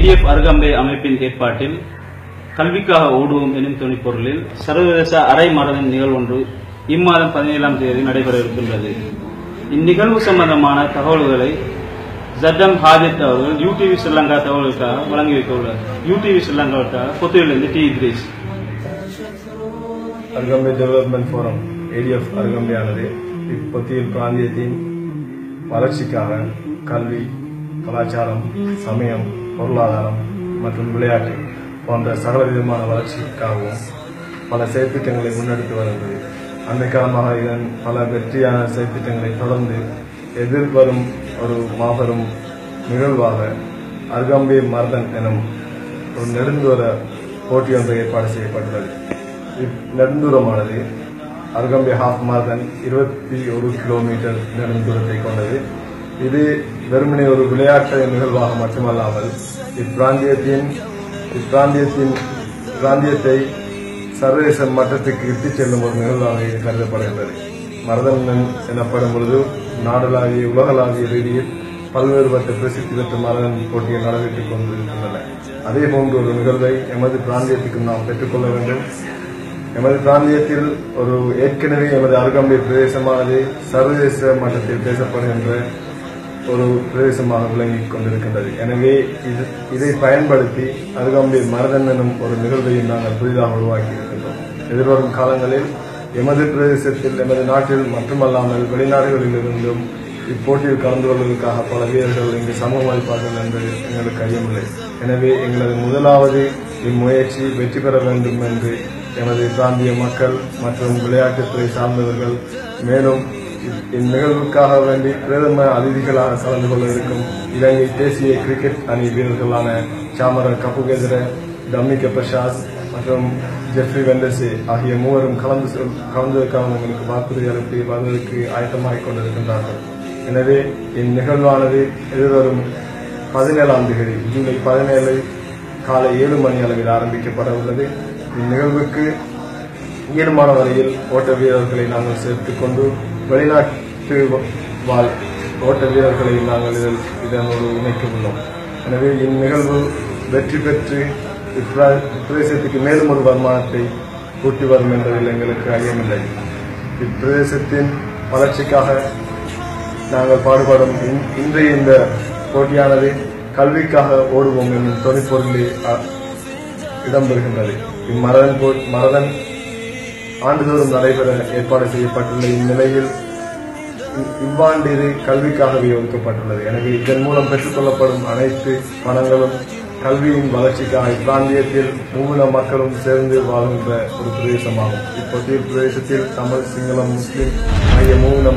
ADF Arugambay அமைப்பின் ஏற்பாட்டில் கல்விக்காக ஓடுவோம் எனும் துணைப்பொருளில் சர்வதேச அரை மரதன் நிகழ்வொன்று இம்மாதம் 17ஆம் தேதி நடைபெற இருக்கின்றது. இந்நிகழ்வு சம்பந்தமான தகவல்களை ஜட்டம் ஹாஜத் அவர்கள் UTV ஸ்ரீலங்கா தகவலுக்காக வழங்கி வைக்க உள்ளார். UTV ஸ்ரீலங்காவுக்காக புத்தூரிலிருந்து T Idris. Arugam Bay development forum ADF அருகம்பையானது இப்பொத்தியில் பிராந்தியத்தின் வளர்ச்சிக்காக கல்வி, கலாச்சாரம், சமயம், பொருளாதாரம் மற்றும் விளையாட்டு போன்ற சகல விதமான வளர்ச்சிக்காகவும் பல செயற்திட்டங்களை முன்னெடுத்து வருகிறது. அண்மை காலமாக இதன் பல வெற்றியான செயற்திட்டங்களை தொடர்ந்து எதிர்வரும் ஒரு மாபெரும் நிகழ்வாக அருகம்பை மரதன் எனும் ஒரு நெடுந்தூர போட்டி ஒன்றை ஏற்பாடு செய்யப்பட்டுள்ளது. இந்நெடுந்தூரமானது அருகம்பை ஹாஃப் மரதன் 21 கிலோமீட்டர் நெடுந்தூரத்தை கொண்டது. இது வெறுமனே ஒரு விளையாட்டு நிகழ்வாக மட்டுமல்லாமல் இப்பிராந்தியத்தை சர்வதேச மட்டத்துக்கு இட்டுச் செல்லும் ஒரு நிகழ்வாக இது கருதப்படுகின்றது. மரதன் எனப்படும் பொழுது நாடளாவிய உலகளாவிய ரீதியில் பல்வேறுபட்ட பிரசித்தி பெற்ற மரதன் போட்டிகள் நடைபெற்றுக் கொண்டிருக்கின்றன. அதே போன்ற ஒரு நிகழ்வை எமது பிராந்தியத்துக்கு நாம் பெற்றுக்கொள்ள வேண்டும். எமது பிராந்தியத்தில் ஒரு ஏற்கனவே எமது அருகம்பை பிரதேசமானது சர்வதேச மட்டத்தில் பேசப்படுகின்ற ஒரு பிரதேசமாக விளங்கிக் கொண்டிருக்கின்றது. எனவே இதை பயன்படுத்தி அருகம்பை மரதன் எனும் ஒரு நிகழ்வையும் நாங்கள் புதிதாக உருவாக்கி இருக்கின்றோம். எதிர்வரும் காலங்களில் எமது பிரதேசத்தில், எமது நாட்டில் மட்டுமல்லாமல் வெளிநாடுகளில் இருந்தும் இப்போட்டியில் கலந்து கொள்வதற்காக பல வீரர்கள் இங்கு சமூகம் அளிப்பார்கள் என்று எங்களுக்கு ஐயமில்லை. எனவே எங்களது முதலாவது இம்முயற்சி வெற்றி பெற வேண்டும் என்று எமது பிராந்திய மக்கள் மற்றும் விளையாட்டுத்துறை சார்ந்தவர்கள், மேலும் இந்நிகழ்வுக்காக வேண்டி பிரதம அதிதிகளாக கலந்து கொள்ள இருக்கும் இலங்கை தேசிய கிரிக்கெட் அணி வீரர்களான சாமர கபுகேதர, டம்மிக பிரசாத் மற்றும் ஜெஃப்ரி வெண்டசே ஆகிய மூவரும் கலந்ததற்காக எங்களுக்கு வாக்குறுதி அளித்து வருவதற்கு ஆயத்தமாகிக் கொண்டிருக்கின்றார்கள். எனவே இந்நிகழ்வானது எதிர்வரும் 17ஆம் தேதி ஜூலை 17 காலை 7 மணி அளவில் ஆரம்பிக்கப்பட உள்ளது. இந்நிகழ்வுக்கு ஈடுமான வரையில் ஓட்ட வீரர்களை நாங்கள் சேர்த்துக் கொண்டு வெளிநாட்டு வாழ் ஓட்ட வீரர்களை நாங்கள் இதனோடு இணைக்க உள்ளோம். எனவே இந்நிகழ்வு வெற்றி பெற்று இப்பிரதேசத்துக்கு மேலும் ஒரு வருமானத்தை கூட்டி வரும் என்பதில் எங்களுக்கு ஐயமில்லை. இப்பிரதேசத்தின் வளர்ச்சிக்காக நாங்கள் பாடுபடும் இன்றைய இந்த போட்டியானது கல்விக்காக ஓடுவோம் என்னும் துணைப்பொருளில் இடம்பெறுகின்றது. இம்மரதன் ஆண்டுதோறும் நடைபெற ஏற்பாடு செய்யப்பட்டுள்ள இந்நிலையில் இவ்வாண்டு இது கல்விக்காகவே ஒதுக்கப்பட்டுள்ளது. எனவே இதன் மூலம் பெற்றுக்கொள்ளப்படும் அனைத்து பணங்களும் கல்வியின் வளர்ச்சிக்காக இப்பிராந்தியத்தில் மூல மக்களும் சேர்ந்து வாழ்கின்ற ஒரு பிரதேசமாகும். இப்போதைய பிரதேசத்தில் தமிழ், சிங்களம், முஸ்லிம் ஆகிய மூல